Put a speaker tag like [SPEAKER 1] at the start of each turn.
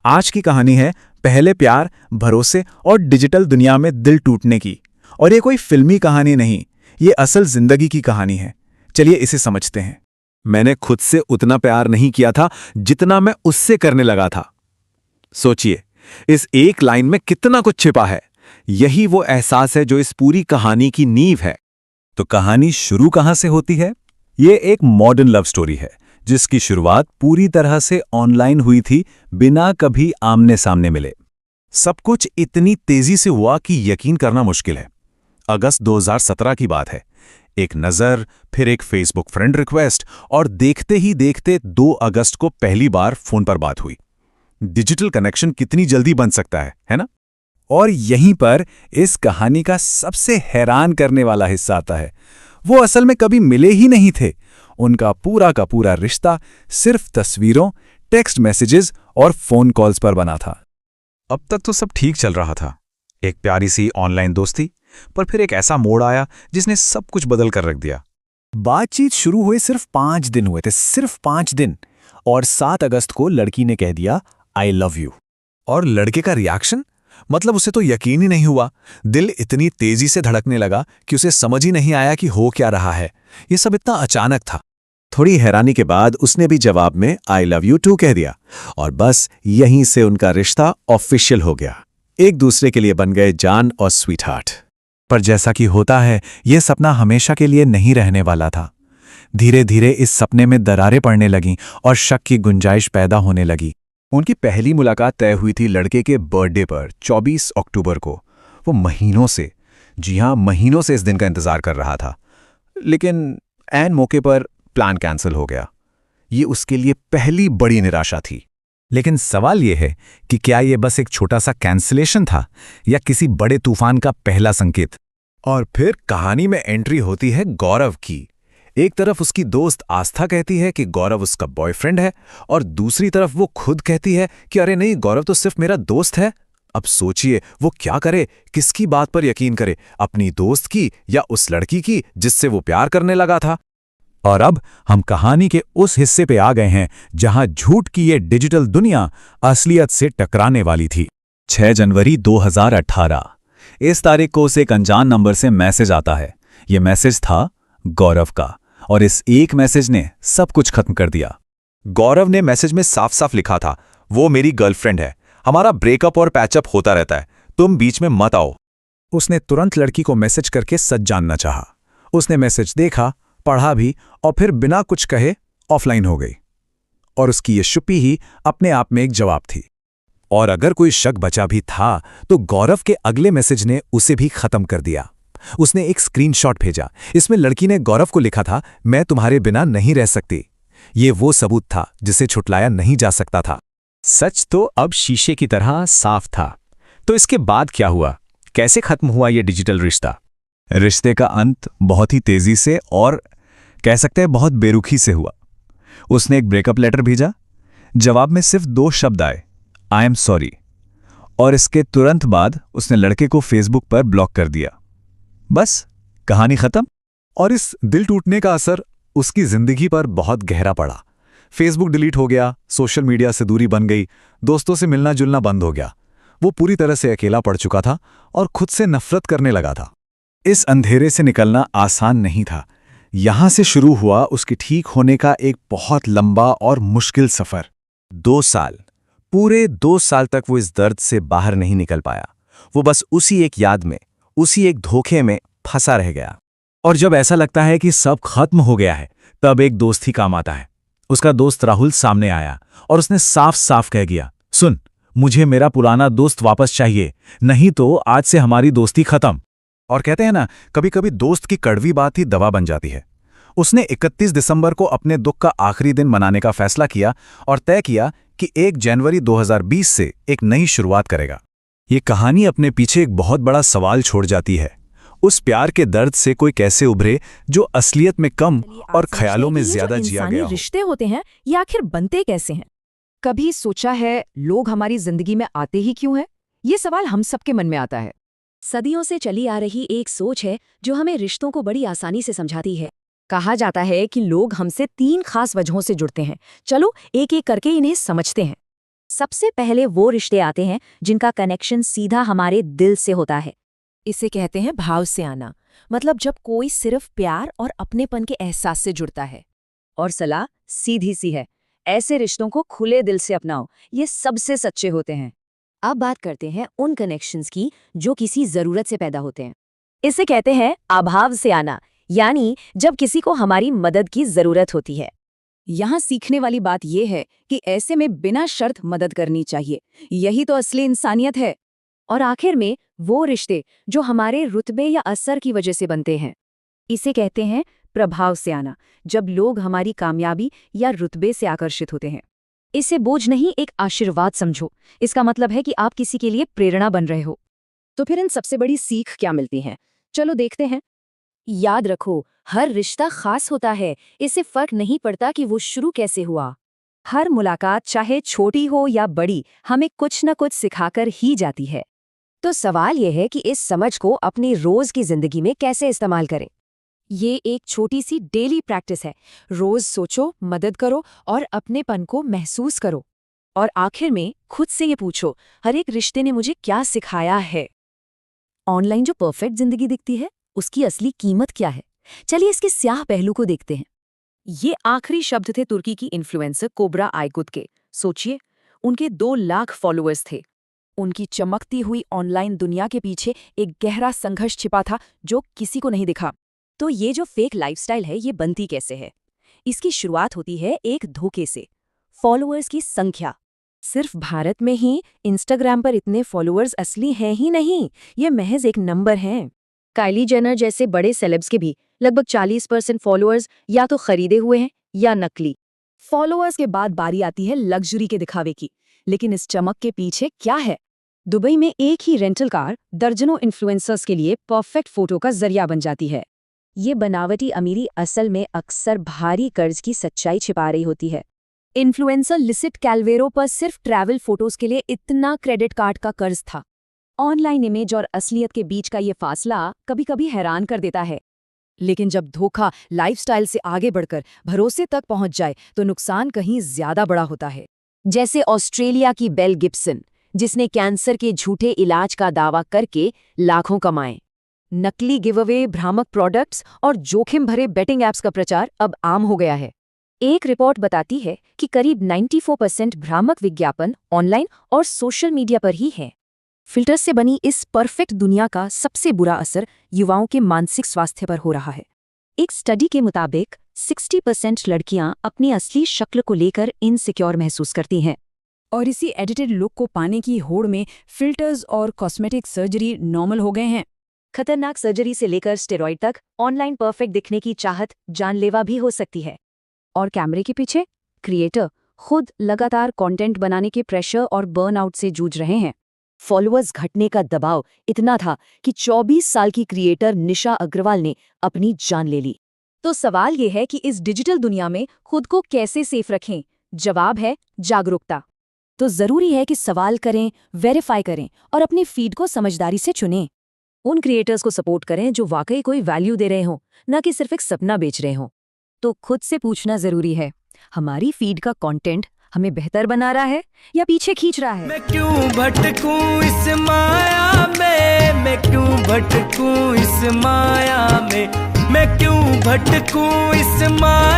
[SPEAKER 1] आज की कहानी है पहले प्यार, भरोसे और डिजिटल दुनिया में दिल टूटने की। और ये कोई फिल्मी कहानी नहीं, ये असल जिंदगी की कहानी है। चलिए इसे समझते हैं।
[SPEAKER 2] मैंने खुद से उतना प्यार नहीं किया था जितना मैं उससे करने लगा था। सोचिए, इस एक लाइन में कितना कुछ छिपा है। यही वो एहसास है जो इस पूरी कहानी की नींव है।
[SPEAKER 3] तो कहानी शुरू कहां से होती है? ये एक मॉडर्न लव स्टोरी है जिसकी शुरुआत पूरी तरह से ऑनलाइन हुई थी, बिना कभी आमने सामने मिले। सब कुछ इतनी तेजी से हुआ कि यकीन करना मुश्किल है। अगस्त 2017 की बात है। एक नज़र, फिर एक फेसबुक फ्रेंड रिक्वेस्ट, और देखते ही देखते 2 अगस्त को पहली बार फोन पर बात हुई। डिजिटल कनेक्शन कितनी जल्दी बन सकता है ना?
[SPEAKER 1] और यहीं पर इस कहानी का सबसे हैरान करने वाला हिस्सा आता है। वो असल में कभी मिले ही नहीं थे। उनका पूरा का पूरा रिश्ता सिर्फ तस्वीरों, टेक्स्ट मैसेजेस और फोन कॉल्स पर बना था।
[SPEAKER 3] अब तक तो सब ठीक चल रहा था, एक प्यारी सी ऑनलाइन दोस्ती। पर फिर एक ऐसा मोड़ आया जिसने सब कुछ बदल कर रख दिया।
[SPEAKER 1] बातचीत शुरू हुए सिर्फ 5 दिन हुए थे, सिर्फ 5 दिन। और 7 अगस्त को लड़की ने कह दिया, आई लव यू।
[SPEAKER 3] और लड़के का रिएक्शन, मतलब उसे तो यकीन ही नहीं हुआ। दिल इतनी तेजी से धड़कने लगा कि उसे समझ ही नहीं आया कि हो क्या रहा है। ये सब इतना अचानक था।
[SPEAKER 2] थोड़ी हैरानी के बाद उसने भी जवाब में आई लव यू टू कह दिया, और बस यहीं से उनका रिश्ता ऑफिशियल हो गया। एक दूसरे के लिए बन गए जान और स्वीट हार्ट।
[SPEAKER 3] पर जैसा कि होता है, ये सपना हमेशा के लिए नहीं रहने वाला था। धीरे धीरे इस सपने में दरारें पड़ने लगीं और शक की गुंजाइश पैदा होने लगी।
[SPEAKER 1] उनकी पहली मुलाकात तय हुई थी लड़के के बर्थडे पर 24 अक्टूबर को। वो महीनों से, जी हाँ महीनों से इस दिन का इंतजार कर रहा था। लेकिन ऐन मौके पर प्लान कैंसिल हो गया। ये उसके लिए पहली बड़ी निराशा थी।
[SPEAKER 3] लेकिन सवाल यह है कि क्या यह बस एक छोटा सा कैंसिलेशन था या किसी बड़े तूफान का पहला संकेत?
[SPEAKER 1] और फिर कहानी में एंट्री होती है गौरव की। एक तरफ उसकी दोस्त आस्था कहती है कि गौरव उसका बॉयफ्रेंड है, और दूसरी तरफ वो खुद कहती है कि अरे नहीं, गौरव तो सिर्फ मेरा दोस्त है। अब सोचिए वो क्या करे, किसकी बात पर यकीन करे, अपनी दोस्त की या उस लड़की की जिससे वो प्यार करने लगा था।
[SPEAKER 3] और अब हम कहानी के उस हिस्से पे आ गए हैं जहां झूठ की ये डिजिटल दुनिया असलियत से टकराने वाली थी। 6 जनवरी 2018। इस तारीख को उसे एक अनजान नंबर से मैसेज आता है। ये मैसेज था गौरव का, और इस एक मैसेज ने सब कुछ खत्म कर दिया।
[SPEAKER 2] गौरव ने मैसेज में साफ साफ लिखा था, वो मेरी गर्लफ्रेंड है, हमारा ब्रेकअप और पैचअप होता रहता है, तुम बीच में मत आओ।
[SPEAKER 1] उसने तुरंत लड़की को मैसेज करके सच जानना चाहा। उसने मैसेज देखा, पढ़ा भी, और फिर बिना कुछ कहे ऑफलाइन हो गई। और उसकी ये चुप्पी ही अपने आप में एक जवाब थी। और अगर कोई शक बचा भी था तो गौरव के अगले मैसेज ने उसे भी खत्म कर दिया। उसने एक स्क्रीनशॉट भेजा। इसमें लड़की ने गौरव को लिखा था, मैं तुम्हारे बिना नहीं रह सकती। ये वो सबूत था जिसे छुटलाया नहीं जा सकता था। सच तो अब शीशे की तरह साफ था। तो इसके बाद क्या हुआ? कैसे खत्म हुआ ये डिजिटल रिश्ता?
[SPEAKER 3] रिश्ते का अंत बहुत ही तेजी से और कह सकते हैं बहुत बेरुखी से हुआ। उसने एक ब्रेकअप लेटर भेजा। जवाब में सिर्फ 2 शब्द आए, आई एम सॉरी। और इसके तुरंत बाद उसने लड़के को फेसबुक पर ब्लॉक कर दिया। बस कहानी खत्म।
[SPEAKER 1] और इस दिल टूटने का असर उसकी जिंदगी पर बहुत गहरा पड़ा। फेसबुक डिलीट हो गया, सोशल मीडिया से दूरी बन गई, दोस्तों से मिलना जुलना बंद हो गया। वो पूरी तरह से अकेला पड़ चुका था और खुद से नफरत करने लगा था। इस अंधेरे से निकलना आसान नहीं था। यहां से शुरू हुआ उसके ठीक होने का एक बहुत लंबा और मुश्किल सफर।
[SPEAKER 2] 2 साल, पूरे 2 साल तक वो इस दर्द से बाहर नहीं निकल पाया। वो बस उसी एक याद में, उसी एक धोखे में फंसा रह गया।
[SPEAKER 1] और जब ऐसा लगता है कि सब खत्म हो गया है, तब एक दोस्त ही काम आता है। उसका दोस्त राहुल सामने आया और उसने साफ साफ कह दिया, सुन, मुझे मेरा पुराना दोस्त वापस चाहिए, नहीं तो आज से हमारी दोस्ती खत्म। और कहते हैं ना, कभी कभी दोस्त की कड़वी बात ही दवा बन जाती है। उसने 31 दिसंबर को अपने दुख का आखिरी दिन मनाने का फैसला किया और तय किया कि 1 जनवरी 2020 से एक नई शुरुआत करेगा। ये कहानी अपने पीछे एक बहुत बड़ा सवाल छोड़ जाती है। उस प्यार के दर्द से कोई कैसे उभरे जो असलियत में कम और ख्यालों में ज्यादा जिया गया हो।
[SPEAKER 4] रिश्ते होते हैं ये आखिर बनते कैसे हैं? कभी सोचा है लोग हमारी जिंदगी में आते ही क्यों हैं? ये सवाल हम सबके मन में आता है।
[SPEAKER 5] सदियों से चली आ रही एक सोच है जो हमें रिश्तों को बड़ी आसानी से समझाती है।
[SPEAKER 4] कहा जाता है कि लोग हमसे 3 खास वजहों से जुड़ते हैं। चलो एक एक करके इन्हें समझते हैं।
[SPEAKER 5] सबसे पहले वो रिश्ते आते हैं जिनका कनेक्शन सीधा हमारे दिल से होता है।
[SPEAKER 4] इसे कहते हैं भाव से आना, मतलब जब कोई सिर्फ प्यार और अपनेपन के एहसास से जुड़ता है।
[SPEAKER 5] और सलाह सीधी सी है, ऐसे रिश्तों को खुले दिल से अपनाओ, ये सबसे सच्चे होते हैं। अब बात करते हैं उन कनेक्शंस की जो किसी जरूरत से पैदा होते हैं। इसे कहते हैं अभाव से आना, यानी जब किसी को हमारी मदद की जरूरत होती है।
[SPEAKER 4] यहाँ सीखने वाली बात यह है कि ऐसे में बिना शर्त मदद करनी चाहिए। यही तो असली इंसानियत है।
[SPEAKER 5] और आखिर में वो रिश्ते जो हमारे रुतबे या असर की वजह से बनते हैं, इसे कहते हैं प्रभाव से आना, जब लोग हमारी कामयाबी या रुतबे से आकर्षित होते हैं। इसे बोझ नहीं, एक आशीर्वाद समझो। इसका मतलब है कि आप किसी के लिए प्रेरणा बन रहे हो।
[SPEAKER 4] तो फिर इन सबसे बड़ी सीख क्या मिलती है? चलो देखते हैं।
[SPEAKER 5] याद रखो, हर रिश्ता खास होता है, इससे फर्क नहीं पड़ता कि वो शुरू कैसे हुआ। हर मुलाकात, चाहे छोटी हो या बड़ी, हमें कुछ न कुछ सिखाकर ही जाती है। तो सवाल यह है कि इस समझ को अपनी रोज की जिंदगी में कैसे इस्तेमाल करें।
[SPEAKER 4] ये एक छोटी सी डेली प्रैक्टिस है। रोज सोचो, मदद करो और अपनेपन को महसूस करो। और आखिर में खुद से ये पूछो, हर एक रिश्ते ने मुझे क्या सिखाया है?
[SPEAKER 5] ऑनलाइन जो परफेक्ट जिंदगी दिखती है, उसकी असली कीमत क्या है? चलिए इसके स्याह पहलू को देखते हैं।
[SPEAKER 4] ये आखिरी शब्द थे तुर्की की इन्फ्लुएंसर कोबरा आयकुत के। सोचिए, उनके 2 लाख फॉलोअर्स थे। उनकी चमकती हुई ऑनलाइन दुनिया के पीछे एक गहरा संघर्ष छिपा था जो किसी को नहीं दिखा।
[SPEAKER 5] तो ये जो फेक लाइफस्टाइल है, ये बनती कैसे है? इसकी शुरुआत होती है एक धोखे से, फॉलोअर्स की संख्या। सिर्फ भारत में ही इंस्टाग्राम पर इतने फॉलोअर्स असली हैं ही नहीं, ये महज एक नंबर हैं। काइली जेनर जैसे बड़े सेलेब्स के भी लगभग 40% फॉलोअर्स या तो खरीदे हुए हैं या नकली।
[SPEAKER 4] फॉलोअर्स के बाद बारी आती है लग्जरी के दिखावे की। लेकिन इस चमक के पीछे क्या है?
[SPEAKER 5] दुबई में एक ही रेंटल कार दर्जनों इन्फ्लुएंसर्स के लिए परफेक्ट फोटो का जरिया बन जाती है। ये बनावटी अमीरी असल में अक्सर भारी कर्ज की सच्चाई छिपा रही होती है। इन्फ्लुएंसर लिसिट कैलवेरो पर सिर्फ ट्रैवल फोटोज के लिए इतना क्रेडिट कार्ड का कर्ज था। ऑनलाइन इमेज और असलियत के बीच का ये फासला कभी कभी हैरान कर देता है।
[SPEAKER 4] लेकिन जब धोखा लाइफस्टाइल से आगे बढ़कर भरोसे तक पहुंच जाए तो नुकसान कहीं ज्यादा बड़ा होता है।
[SPEAKER 5] जैसे ऑस्ट्रेलिया की बेल गिब्सन, जिसने कैंसर के झूठे इलाज का दावा करके लाखों कमाए। नकली गिवअवे, भ्रामक प्रोडक्ट्स और जोखिम भरे बेटिंग ऐप्स का प्रचार अब आम हो गया है। एक रिपोर्ट बताती है कि करीब 94% भ्रामक विज्ञापन ऑनलाइन और सोशल मीडिया पर ही है। फिल्टर्स से बनी इस परफेक्ट दुनिया का सबसे बुरा असर युवाओं के मानसिक स्वास्थ्य पर हो रहा है। एक स्टडी के मुताबिक 60% लड़कियां अपनी असली शक्ल को लेकर इनसिक्योर महसूस करती हैं।
[SPEAKER 4] और इसी एडिटेड लुक को पाने की होड़ में फिल्टर्स और कॉस्मेटिक सर्जरी नॉर्मल हो गए हैं।
[SPEAKER 5] खतरनाक सर्जरी से लेकर स्टेरॉइड तक ऑनलाइन परफेक्ट दिखने की चाहत जानलेवा भी हो सकती है। और कैमरे के पीछे क्रिएटर खुद लगातार कंटेंट बनाने के प्रेशर और बर्नआउट से जूझ रहे हैं। फॉलोअर्स घटने का दबाव इतना था कि 24 साल की क्रिएटर निशा अग्रवाल ने अपनी जान ले ली। तो सवाल ये है कि इस डिजिटल दुनिया में खुद को कैसे सेफ रखें? जवाब है जागरूकता। तो जरूरी है कि सवाल करें, वेरीफाई करें और अपनी फीड को समझदारी से चुनें। उन क्रिएटर्स को सपोर्ट करें जो वाकई कोई वैल्यू दे रहे हों, न कि सिर्फ एक सपना बेच रहे हों। तो खुद से पूछना जरूरी है, हमारी फीड का कंटेंट हमें बेहतर बना रहा है या पीछे खींच रहा है?
[SPEAKER 6] मैं क्यों भटकूं इस माया में, मैं क्यों भटकूं इस माया में, मैं क्यों भटकूं इस माया